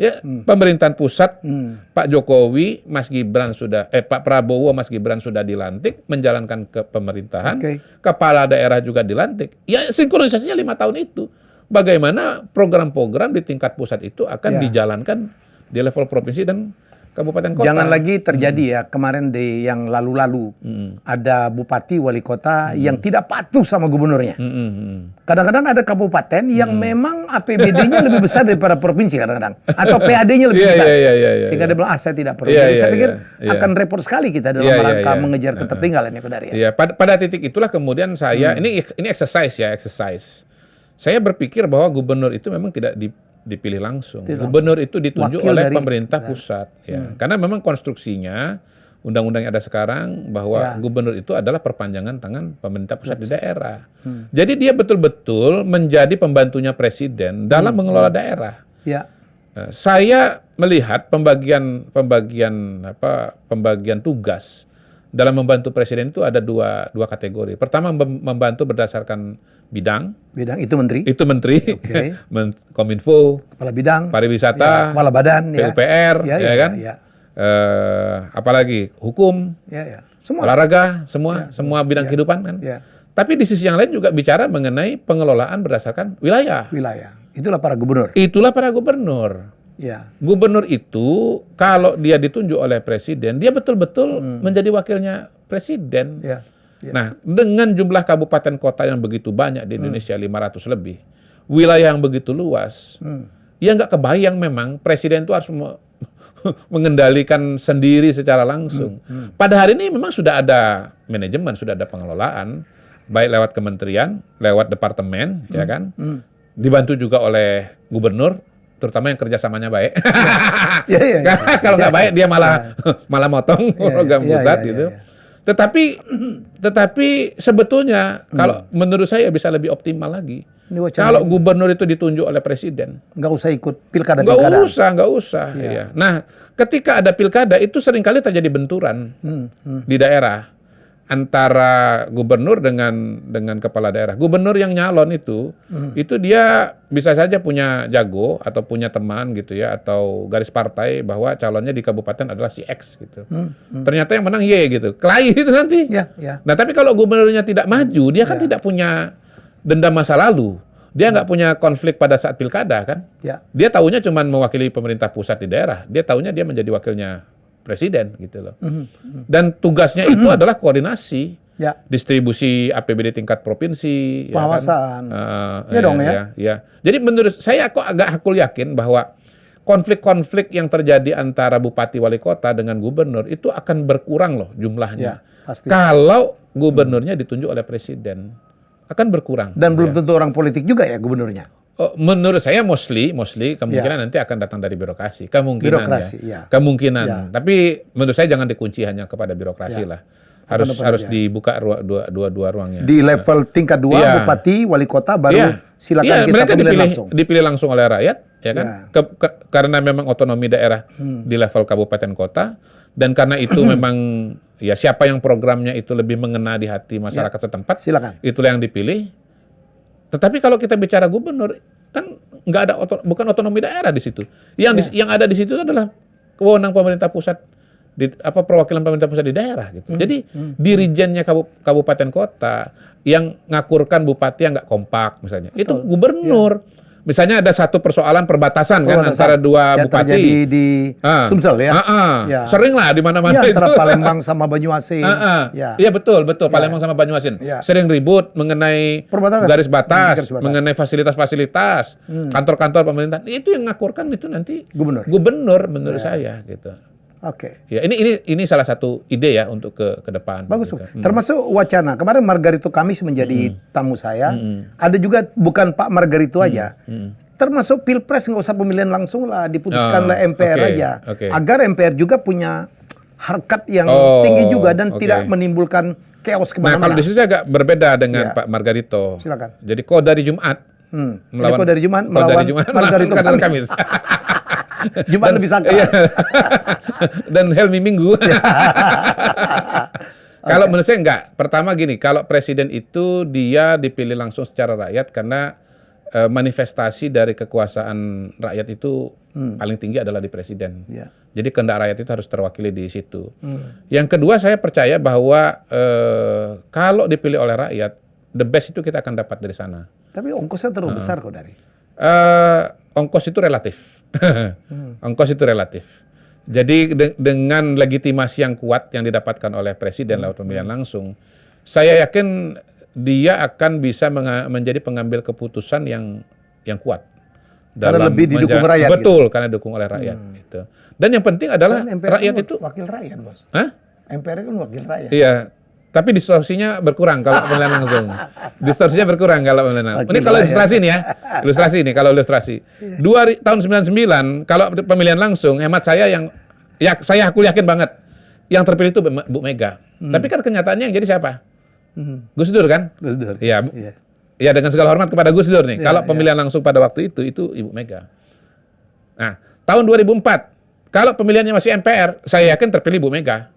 Ya, Hmm. pemerintahan pusat Pak Jokowi, Mas Gibran sudah Pak Prabowo, Mas Gibran sudah dilantik menjalankan ke pemerintahan, kepala daerah juga dilantik. Ya sinkronisasinya 5 tahun itu. Bagaimana program-program di tingkat pusat itu akan dijalankan di level provinsi dan kabupaten kota. Jangan lagi terjadi ya kemarin di yang lalu-lalu ada bupati wali kota yang tidak patuh sama gubernurnya. Kadang-kadang ada kabupaten yang memang APBD-nya lebih besar daripada provinsi kadang-kadang, atau PAD-nya lebih besar. Sehingga dia bilang saya tidak perlu. Jadi saya pikir akan repot sekali kita dalam rangka mengejar ketertinggalan ya Kodari. Iya, pada titik itulah kemudian saya ini exercise. Saya berpikir bahwa gubernur itu memang tidak dipilih langsung. Gubernur itu ditunjuk oleh pemerintah pusat. Ya. Karena memang konstruksinya, undang-undang yang ada sekarang, bahwa gubernur itu adalah perpanjangan tangan pemerintah pusat di daerah. Jadi dia betul-betul menjadi pembantunya presiden dalam mengelola daerah. Saya melihat pembagian tugas dalam membantu presiden itu ada dua kategori. Pertama, membantu berdasarkan bidang. Bidang itu menteri. Itu menteri. Kominfo, kepala bidang, pariwisata, kepala badan, PUPR, kan? Apalagi hukum, semua. olahraga, semua bidang kehidupan kan. Tapi di sisi yang lain juga bicara mengenai pengelolaan berdasarkan wilayah. Itulah para gubernur. Gubernur itu kalau dia ditunjuk oleh presiden, dia betul-betul menjadi wakilnya presiden. Nah, dengan jumlah kabupaten kota yang begitu banyak di Indonesia, 500 lebih, wilayah yang begitu luas, ya nggak kebayang memang presiden itu harus mengendalikan sendiri secara langsung. Pada hari ini memang sudah ada manajemen, sudah ada pengelolaan, baik lewat kementerian, lewat departemen, ya kan, dibantu juga oleh gubernur, terutama yang kerjasamanya baik. Kalau nggak baik dia malah motong program pusat gitu. Tetapi sebetulnya kalau menurut saya bisa lebih optimal lagi. Kalau gubernur itu ditunjuk oleh presiden, nggak usah ikut pilkada. Nggak usah. Ya. Nah, ketika ada pilkada itu seringkali terjadi benturan di daerah antara gubernur dengan kepala daerah. Gubernur yang nyalon itu dia bisa saja punya jago atau punya teman gitu ya, atau garis partai bahwa calonnya di kabupaten adalah si X gitu. Ternyata yang menang Y gitu. Kelahi itu nanti. Nah, tapi kalau gubernurnya tidak maju, dia kan tidak punya dendam masa lalu. Dia nggak punya konflik pada saat pilkada kan. Dia taunya cuma mewakili pemerintah pusat di daerah. Dia taunya dia menjadi wakilnya presiden gitu loh. Dan tugasnya itu adalah koordinasi, distribusi APBD tingkat provinsi, pengawasan. Jadi menurut saya kok agak hakul yakin bahwa konflik-konflik yang terjadi antara bupati wali kota dengan gubernur itu akan berkurang loh jumlahnya. Pasti. Kalau gubernurnya ditunjuk oleh presiden, akan berkurang. Dan belum tentu orang politik juga ya gubernurnya. Menurut saya mostly kemungkinan nanti akan datang dari birokrasi. Kemungkinan. Tapi menurut saya jangan dikunci hanya kepada birokrasi lah. Harus dibuka dua ruangnya. Di level tingkat 2 bupati, wali kota baru silakan kita mereka langsung. dipilih langsung oleh rakyat, ya kan? Karena memang otonomi daerah di level kabupaten kota, dan karena itu memang ya siapa yang programnya itu lebih mengena di hati masyarakat setempat, silakan. Itulah yang dipilih. Tetapi kalau kita bicara gubernur, kan nggak ada bukan otonomi daerah di situ. Yang ada di situ adalah wewenang pemerintah pusat, perwakilan pemerintah pusat di daerah gitu. Jadi dirijennya kabupaten kota yang ngakurkan bupati yang nggak kompak misalnya, itu gubernur. Misalnya ada satu persoalan perbatasan kan antara dua yang bupati terjadi di Sumsel ya. Sering lah di mana-mana itu. Antara Palembang sama Banyuasin. Iya betul. Palembang sama Banyuasin. Sering ribut mengenai garis batas, mengenai fasilitas-fasilitas, kantor-kantor pemerintahan. Itu yang ngakurkan itu nanti gubernur menurut saya gitu. Oke. Ya, ini salah satu ide ya untuk ke depan. Bagus. Gitu. Termasuk wacana. Kemarin Margarito Kamis menjadi tamu saya. Ada juga bukan Pak Margarito aja. Termasuk Pilpres nggak usah pemilihan langsung lah, diputuskan oleh MPR aja. Agar MPR juga punya harkat yang tinggi juga dan tidak menimbulkan chaos kemana-mana. Nah, kalau di sini agak berbeda dengan Pak Margarito. Silakan. Jadi kok dari Jumat melawan Margarito Kamis. Jumat lebih sakral. Dan Helmi Minggu. Kalau menurut saya enggak. Pertama gini, kalau presiden itu dia dipilih langsung secara rakyat karena manifestasi dari kekuasaan rakyat itu paling tinggi adalah di presiden. Ya. Jadi kehendak rakyat itu harus terwakili di situ. Yang kedua, saya percaya bahwa kalau dipilih oleh rakyat, the best itu kita akan dapat dari sana. Tapi ongkosnya terlalu besar kok dari. Ongkos itu relatif. Ongkos itu relatif. Jadi dengan legitimasi yang kuat yang didapatkan oleh presiden lewat pemilihan langsung, saya yakin dia akan bisa menjadi pengambil keputusan yang kuat. Karena lebih didukung rakyat. Betul, karena didukung oleh rakyat. Gitu. Dan yang penting adalah rakyat itu wakil rakyat, Bos. Hah? MPR kan wakil rakyat. Iya. Tapi distorsinya berkurang kalau pemilihan langsung. Distorsinya berkurang kalau pemilihan langsung. Ini kalau ilustrasi nih ya. Ilustrasi nih, kalau ilustrasi. Tahun 99, kalau pemilihan langsung, hemat saya aku yakin banget, yang terpilih itu Bu Mega. Tapi kan kenyataannya yang jadi siapa? Gus Dur kan? Gus Dur. Iya. Ya, dengan segala hormat kepada Gus Dur nih. Ya, kalau pemilihan langsung pada waktu itu Ibu Mega. Nah, tahun 2004, kalau pemilihannya masih MPR, saya yakin terpilih Bu Mega.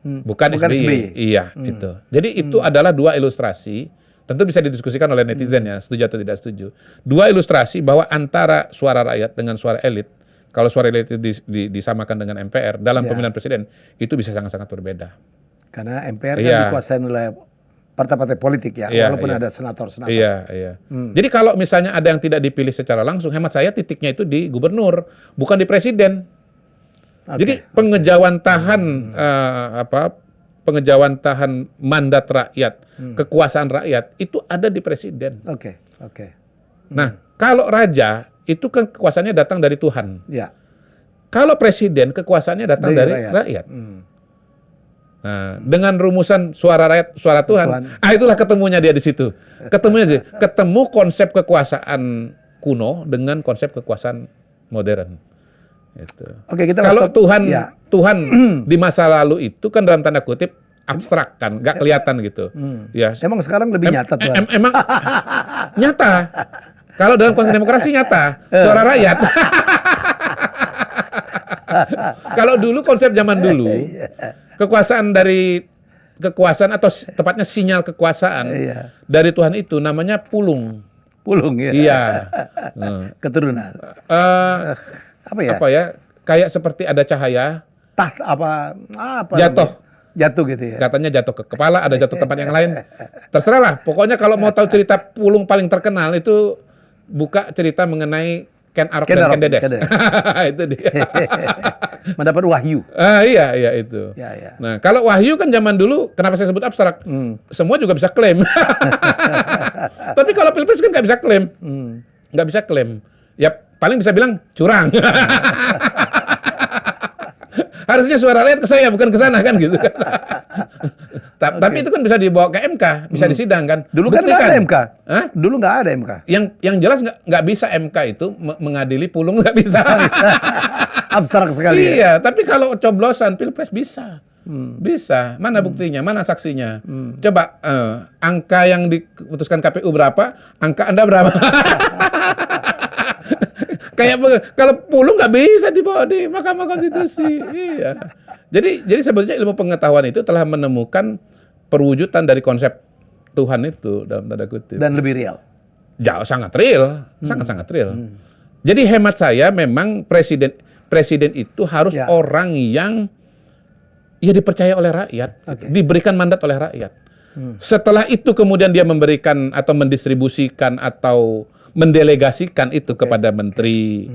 Bukan SBY. Iya, itu. Jadi itu adalah dua ilustrasi, tentu bisa didiskusikan oleh netizen ya, setuju atau tidak setuju. Dua ilustrasi bahwa antara suara rakyat dengan suara elit, kalau suara elit itu disamakan dengan MPR dalam pemilihan presiden, itu bisa sangat-sangat berbeda. Karena MPR kan dikuasai oleh partai-partai politik ya, walaupun ada senator-senator. Iya. Jadi kalau misalnya ada yang tidak dipilih secara langsung, hemat saya titiknya itu di gubernur, bukan di presiden. Jadi pengejauhan tahan mandat rakyat, kekuasaan rakyat itu ada di presiden. Oke. Nah, kalau raja itu kan kekuasaannya datang dari Tuhan. Ya. Kalau presiden kekuasaannya datang dari rakyat. Nah, dengan rumusan suara rakyat, suara Tuhan. Itulah ketemunya dia di situ. Ketemu konsep kekuasaan kuno dengan konsep kekuasaan modern. Gitu. Oke, kita kalau Tuhan di masa lalu itu kan dalam tanda kutip abstrak kan, nggak kelihatan gitu. Ya. Emang sekarang lebih nyata Tuhan. Emang nyata. Kalau dalam konsep demokrasi nyata, suara rakyat. Kalau dulu konsep zaman dulu, kekuasaan atau tepatnya sinyal kekuasaan dari Tuhan itu namanya pulung. Pulung ya. Iya. Keturunan. Apa ya? Kayak seperti ada cahaya. Jatuh gitu ya. Katanya jatuh ke kepala, ada jatuh tempat yang lain. Terserah lah. Pokoknya kalau mau tahu cerita pulung paling terkenal itu buka cerita mengenai Ken Arok dan Ken Dedes. Itu dia. Mendapat wahyu. Iya itu. Ya. Nah, kalau wahyu kan zaman dulu, kenapa saya sebut abstrak? Semua juga bisa klaim. Tapi kalau pilpres kan nggak bisa klaim. Nggak bisa klaim. Ya paling bisa bilang curang. Harusnya suara rakyat ke saya, bukan ke sana kan gitu. Tapi itu kan bisa dibawa ke MK, bisa disidang kan. Dulu kan nggak ada MK. Dulu nggak ada MK. Yang jelas nggak bisa MK itu mengadili pulung, nggak bisa. Abstrak sekali. Iya, tapi kalau coblosan pilpres bisa. Bisa. Mana buktinya? Mana saksinya? Coba angka yang diputuskan KPU berapa? Angka Anda berapa? Kayak kalau pulung nggak bisa dibawa di Mahkamah Konstitusi. Iya. Jadi sebetulnya ilmu pengetahuan itu telah menemukan perwujudan dari konsep Tuhan itu dalam tanda kutip. Dan lebih real. Jauh sangat real, sangat real. Jadi hemat saya memang presiden itu harus orang yang dipercaya oleh rakyat, diberikan mandat oleh rakyat. Setelah itu kemudian dia memberikan atau mendistribusikan atau mendelegasikan itu kepada menteri,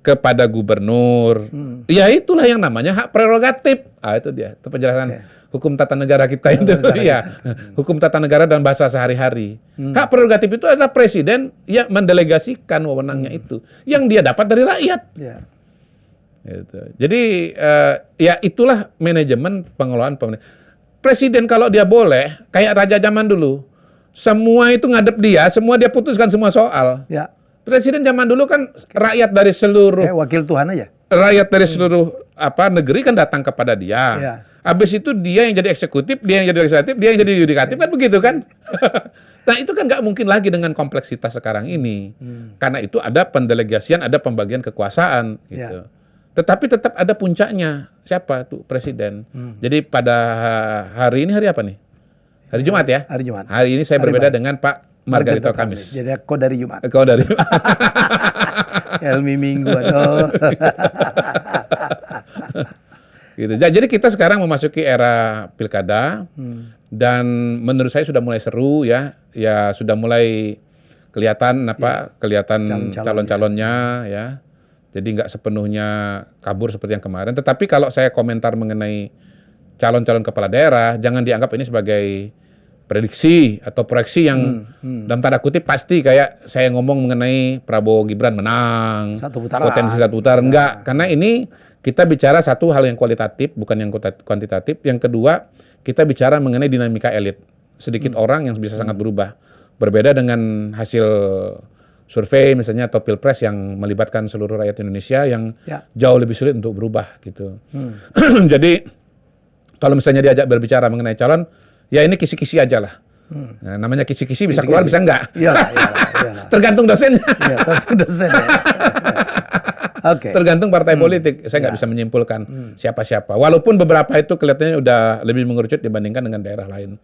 kepada gubernur. Ya itulah yang namanya hak prerogatif. Itu dia, itu penjelasan hukum tata negara kita itu. Iya, hukum tata negara dan bahasa sehari-hari. Hak prerogatif itu adalah presiden yang mendelegasikan wewenangnya itu, yang dia dapat dari rakyat. Gitu. Jadi ya itulah manajemen pengelolaan pemerintahan. Presiden kalau dia boleh, kayak raja zaman dulu, semua itu ngadep dia, semua dia putuskan semua soal. Ya. Presiden zaman dulu kan rakyat dari seluruh wakil Tuhan aja. Rakyat dari seluruh negeri kan datang kepada dia. Ya. Habis itu dia yang jadi eksekutif, dia yang jadi legislatif, dia yang jadi yudikatif kan begitu kan? Nah itu kan nggak mungkin lagi dengan kompleksitas sekarang ini, karena itu ada pendelegasian, ada pembagian kekuasaan gitu. Tetapi tetap ada puncaknya, siapa tuh presiden. Jadi pada hari ini hari apa nih? Hari Jumat ya? Hari Jumat. Hari ini saya berbeda dengan Pak Margarito Kamis. Jadi kau dari Jumat. Kau dari Helmi Minggu. Aduh. Gitu. Jadi kita sekarang memasuki era pilkada dan menurut saya sudah mulai seru ya. Ya sudah mulai kelihatan kelihatan calon-calonnya ya. Jadi nggak sepenuhnya kabur seperti yang kemarin. Tetapi kalau saya komentar mengenai calon-calon kepala daerah, jangan dianggap ini sebagai prediksi atau proyeksi yang dalam tanda kutip pasti kayak saya ngomong mengenai Prabowo Gibran menang, potensi satu putaran. Enggak, karena ini kita bicara satu hal yang kualitatif, bukan yang kuantitatif. Yang kedua, kita bicara mengenai dinamika elit. Sedikit orang yang bisa sangat berubah. Berbeda dengan hasil survei misalnya atau pilpres yang melibatkan seluruh rakyat Indonesia yang jauh lebih sulit untuk berubah gitu. Jadi kalau misalnya diajak berbicara mengenai calon, ya ini kisi-kisi aja lah. Nah, namanya kisi-kisi bisa keluar bisa enggak. Iyalah. Tergantung dosennya. Iya, tergantung dosennya. Oke. Tergantung partai politik. Saya nggak bisa menyimpulkan siapa-siapa. Walaupun beberapa itu kelihatannya udah lebih mengerucut dibandingkan dengan daerah lain.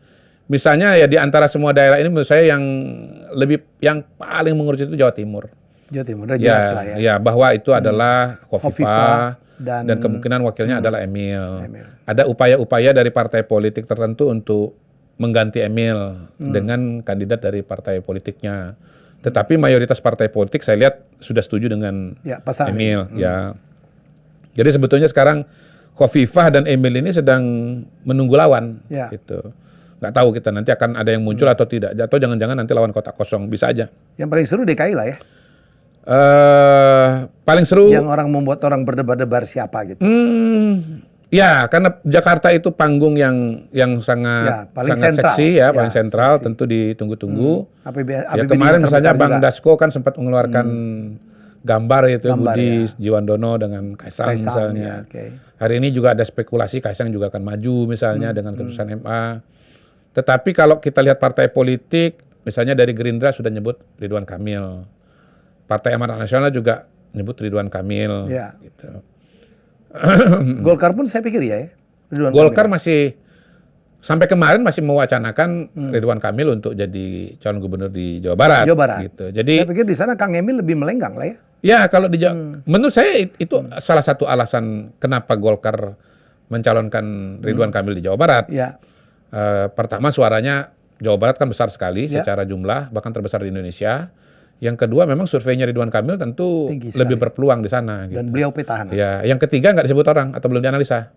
Misalnya ya di antara semua daerah ini menurut saya yang paling mengerucut itu Jawa Timur. Jawa Timur udah jelas lah ya. Ya, bahwa itu adalah Khofifah dan kemungkinan wakilnya adalah Emil. Ada upaya-upaya dari partai politik tertentu untuk mengganti Emil dengan kandidat dari partai politiknya. Tetapi mayoritas partai politik saya lihat sudah setuju dengan Emil. Ya. Jadi sebetulnya sekarang Khofifah dan Emil ini sedang menunggu lawan. Gitu. Nggak tahu kita nanti akan ada yang muncul atau tidak. Atau jangan-jangan nanti lawan kotak kosong. Bisa aja. Yang paling seru DKI lah ya. Paling seru. Yang orang membuat orang berdebar-debar siapa gitu. Ya, karena Jakarta itu panggung yang sangat seksi ya, paling sentral, tentu ditunggu-tunggu. Ya kemarin misalnya Bang Dasko kan sempat mengeluarkan gambar itu Budi Jiwandono dengan Kaisang misalnya. Hari ini juga ada spekulasi Kaisang juga akan maju misalnya dengan keputusan MA. Tetapi kalau kita lihat partai politik, misalnya dari Gerindra sudah nyebut Ridwan Kamil. Partai Amanat Nasional juga nyebut Ridwan Kamil. Gitu. Golkar pun saya pikir ya. Golkar masih sampai kemarin masih mewacanakan Ridwan Kamil untuk jadi calon gubernur di Jawa Barat. Gitu. Jadi saya pikir di sana Kang Emil lebih melenggang lah ya. Ya kalau di menurut saya itu salah satu alasan kenapa Golkar mencalonkan Ridwan Kamil di Jawa Barat. Pertama suaranya Jawa Barat kan besar sekali secara jumlah, bahkan terbesar di Indonesia. Yang kedua memang surveinya Ridwan Kamil tentu lebih berpeluang di sana. Dan beliau petahana. Ya, yang ketiga nggak disebut orang atau belum dianalisa.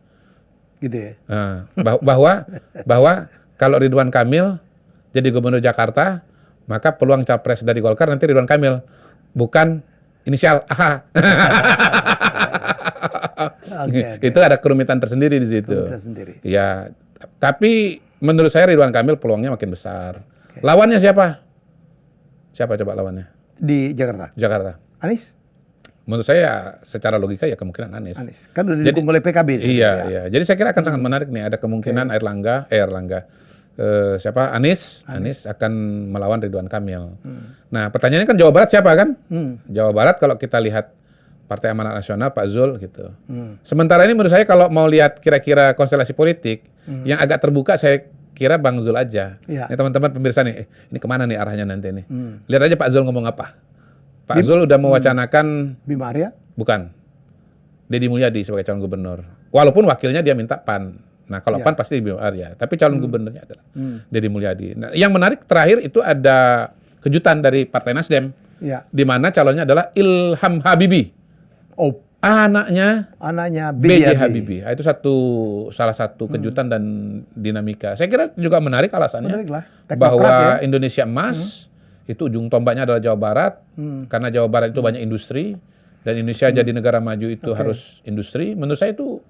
Gitu ya. Nah, bahwa kalau Ridwan Kamil jadi gubernur Jakarta, maka peluang capres dari Golkar nanti Ridwan Kamil, bukan inisial AH. Itu ada kerumitan tersendiri di situ. Ya, tapi menurut saya Ridwan Kamil peluangnya makin besar. Lawannya siapa? Siapa coba lawannya? Di Jakarta. Anies? Menurut saya secara logika ya kemungkinan Anies. Kan udah didukung oleh PKB. Iya. Jadi saya kira akan sangat menarik nih. Ada kemungkinan Anies akan melawan Ridwan Kamil. Nah pertanyaannya kan Jawa Barat siapa kan? Jawa Barat kalau kita lihat Partai Amanat Nasional Pak Zul gitu. Sementara ini menurut saya kalau mau lihat kira-kira konstelasi politik yang agak terbuka saya kira Bang Zul aja. Ini teman-teman pemirsa nih, ini kemana nih arahnya nanti nih? Lihat aja Pak Zul ngomong apa. Pak Zul udah mewacanakan Bima Arya? Bukan. Deddy Mulyadi sebagai calon gubernur. Walaupun wakilnya dia minta PAN. Nah, kalau PAN pasti Bima Arya, tapi calon gubernurnya adalah Deddy Mulyadi. Nah, yang menarik terakhir itu ada kejutan dari Partai Nasdem. Di mana calonnya adalah Ilham Habibie. Anaknya B.J. Habibie. Itu salah satu kejutan dan dinamika. Saya kira juga menarik alasannya bahwa Indonesia emas itu ujung tombaknya adalah Jawa Barat karena Jawa Barat itu banyak industri dan Indonesia jadi negara maju itu harus industri. Menurut saya itu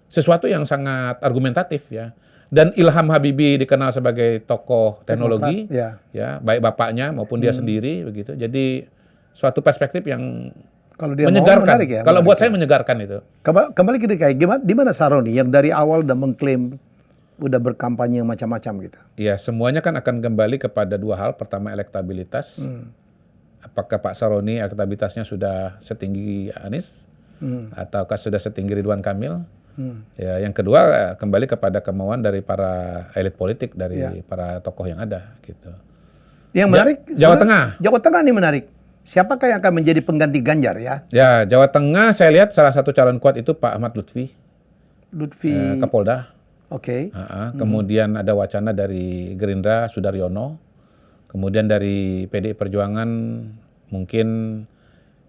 sesuatu yang sangat argumentatif ya. Dan Ilham Habibie dikenal sebagai tokoh teknologi, ya baik bapaknya maupun dia sendiri begitu. Jadi suatu perspektif yang kalau dia menyegarkan. Menarik ya, kalau buat saya menyegarkan itu. Kembali ke DKI, di mana Saroni yang dari awal udah mengklaim, udah berkampanye macam-macam gitu? Ya semuanya kan akan kembali kepada dua hal. Pertama elektabilitas. Apakah Pak Saroni elektabilitasnya sudah setinggi Anies ataukah sudah setinggi Ridwan Kamil? Ya, yang kedua kembali kepada kemauan dari para elit politik, dari para tokoh yang ada gitu. Yang menarik Jawa Tengah. Jawa Tengah ini menarik. Siapakah yang akan menjadi pengganti Ganjar ya? Ya, Jawa Tengah saya lihat salah satu calon kuat itu Pak Ahmad Lutfi. Kapolda. Oke. Kemudian ada wacana dari Gerindra Sudaryono. Kemudian dari PDI Perjuangan mungkin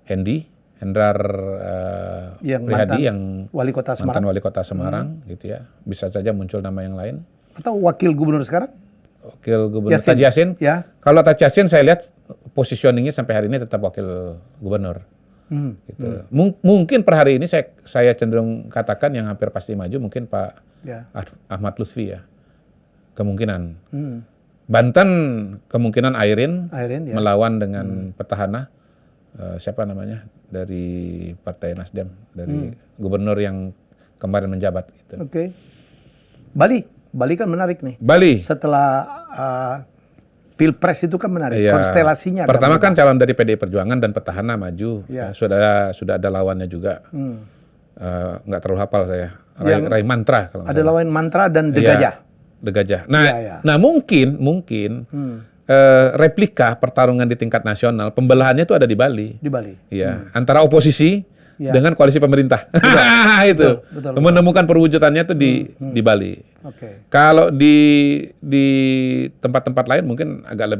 Hendrar Prihadi yang wali kota Semarang. mantan wali kota Semarang gitu ya. Bisa saja muncul nama yang lain. Atau wakil gubernur sekarang? Wakil gubernur Taji Yassin. Ya. Kalau Taji Yassin saya lihat positioningnya sampai hari ini tetap wakil gubernur. Gitu. Mungkin per hari ini saya cenderung katakan yang hampir pasti maju mungkin Pak Ahmad Lutfi ya. Kemungkinan. Banten kemungkinan Airin ya. Melawan dengan petahana siapa namanya dari Partai Nasdem, dari gubernur yang kemarin menjabat gitu. Oke. Bali kan menarik nih. Bali. Setelah Pilpres itu kan menarik. Iya. Konstelasinya. Pertama kan calon dari PDI Perjuangan dan petahana maju. Ya, sudah ada lawannya juga. Nggak terlalu hafal saya. Rai Mantra. Kalau ada lawan Mantra dan De Gajah. De Gajah. Nah mungkin replika pertarungan di tingkat nasional pembelahannya itu ada di Bali. Di Bali. Iya. Antara oposisi dengan koalisi pemerintah. Itu betul. Menemukan perwujudannya itu di Bali. Oke. Kalau di tempat-tempat lain mungkin agak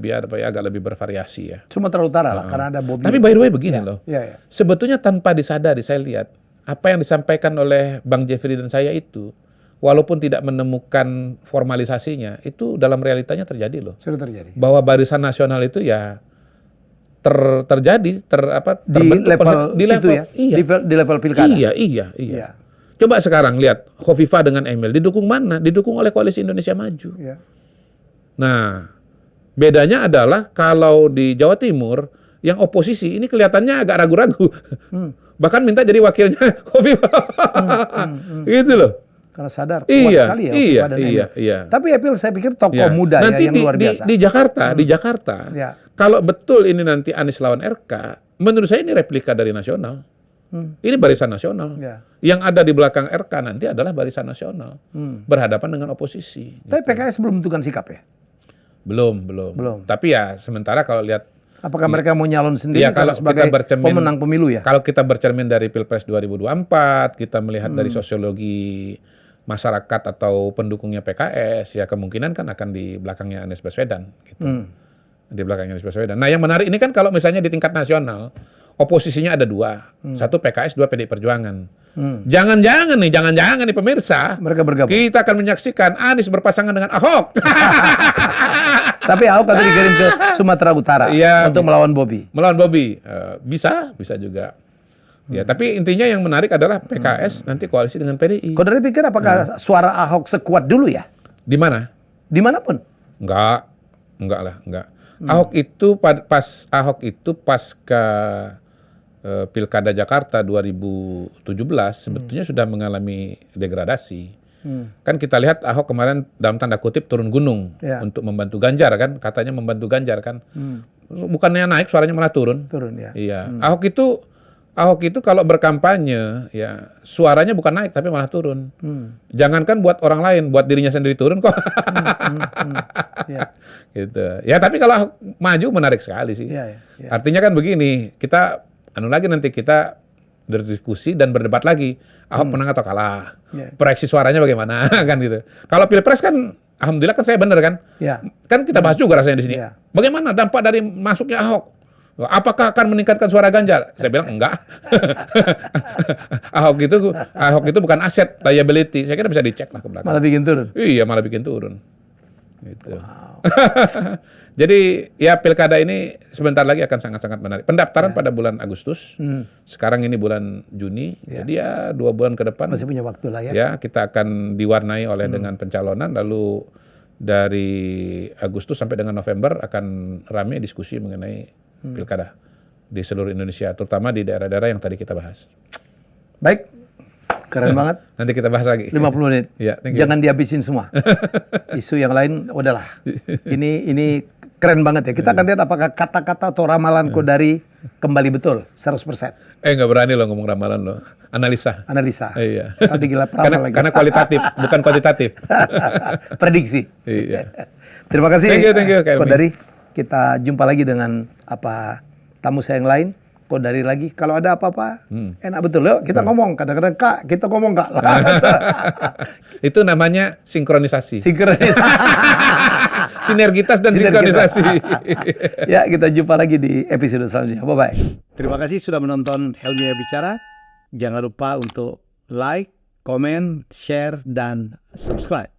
lebih bervariasi ya. Sumatera Utara lah karena ada Bobi. Tapi by the way begini loh. Ya. Sebetulnya tanpa disadari saya lihat apa yang disampaikan oleh Bang Jeffrey dan saya itu walaupun tidak menemukan formalisasinya itu dalam realitanya terjadi loh. Sudah terjadi. Bahwa barisan nasional itu ya terjadi di level pilkada. Iya. Coba sekarang lihat Khofifah dengan Emil didukung mana? Didukung oleh Koalisi Indonesia Maju. Iya. Nah, bedanya adalah kalau di Jawa Timur yang oposisi ini kelihatannya agak ragu-ragu. Bahkan minta jadi wakilnya Khofifah. Gitu loh. Karena sadar kuat sekali ya. Iya. Tapi Epil saya pikir tokoh muda nanti yang luar biasa. Di Jakarta, kalau betul ini nanti Anies lawan RK, menurut saya ini replika dari nasional. Ini barisan nasional. Yang ada di belakang RK nanti adalah barisan nasional. Berhadapan dengan oposisi. Tapi PKS belum menentukan sikap ya? Belum. Tapi ya sementara kalau lihat apakah mereka mau nyalon sendiri kalau sebagai pemenang pemilu ya? Kalau kita bercermin dari Pilpres 2024, kita melihat dari sosiologi masyarakat atau pendukungnya PKS, ya kemungkinan kan akan di belakangnya Anies Baswedan. Gitu. Di belakangnya Anies Baswedan. Nah yang menarik ini kan kalau misalnya di tingkat nasional, oposisinya ada dua. Satu PKS, dua PDI Perjuangan. Jangan-jangan nih pemirsa, mereka bergabung. Kita akan menyaksikan Anies berpasangan dengan Ahok. Tapi Ahok akan dikirim ke Sumatera Utara untuk melawan Bobi. Bisa juga. Ya, tapi intinya yang menarik adalah PKS nanti koalisi dengan PDI. Kau dari pikir apakah suara Ahok sekuat dulu ya? Di mana? Dimanapun? Enggak lah. Ahok itu pasca Pilkada Jakarta 2017 sebetulnya sudah mengalami degradasi. Kan kita lihat Ahok kemarin dalam tanda kutip turun gunung untuk membantu Ganjar kan, katanya membantu Ganjar kan. Bukannya naik, suaranya malah turun. Ya. Iya. Ahok itu kalau berkampanye ya suaranya bukan naik tapi malah turun. Jangankan buat orang lain, buat dirinya sendiri turun kok. Gitu. Ya tapi kalau Ahok maju menarik sekali sih. Artinya kan begini, kita nanti kita berdiskusi dan berdebat lagi. Ahok menang atau kalah. Proyeksi suaranya bagaimana kan gitu. Kalau Pilpres kan alhamdulillah kan saya benar kan. Kan kita bahas juga rasanya di sini. Bagaimana dampak dari masuknya Ahok? Apakah akan meningkatkan suara Ganjar? Saya bilang enggak. Ahok itu bukan aset, liability. Saya kira bisa dicek lah ke belakang. Malah bikin turun. Iya, malah bikin turun. Gitu. Wow. Jadi ya pilkada ini sebentar lagi akan sangat-sangat menarik. Pendaftaran pada bulan Agustus. Sekarang ini bulan Juni. Jadi ya 2 bulan ke depan. Masih punya waktu lah ya. Ya, kita akan diwarnai oleh dengan pencalonan. Lalu dari Agustus sampai dengan November akan ramai diskusi mengenai pilkada di seluruh Indonesia, terutama di daerah-daerah yang tadi kita bahas. Baik, keren banget. Nanti kita bahas lagi. 50 menit. Ya, jangan dihabisin semua. Isu yang lain, udahlah. Ini keren banget ya. Kita akan lihat apakah kata-kata atau ramalan Kodari kembali betul 100%. Nggak berani lo ngomong ramalan lo. Analisa. Iya. Tadi gila peramal lagi. Karena kualitatif, bukan kuantitatif. Prediksi. Iya. Terima kasih. Thank you, Kodari. Kita jumpa lagi dengan tamu saya yang lain. Kodari lagi. Kalau ada apa-apa, enak betul. Yuk, kita ngomong. Kadang-kadang, Kak, kita ngomong, Kak. Itu namanya sinkronisasi. Sinergitas dan sinkronisasi. Ya, kita jumpa lagi di episode selanjutnya. Bye-bye. Terima kasih sudah menonton Helmi Bicara. Jangan lupa untuk like, komen, share, dan subscribe.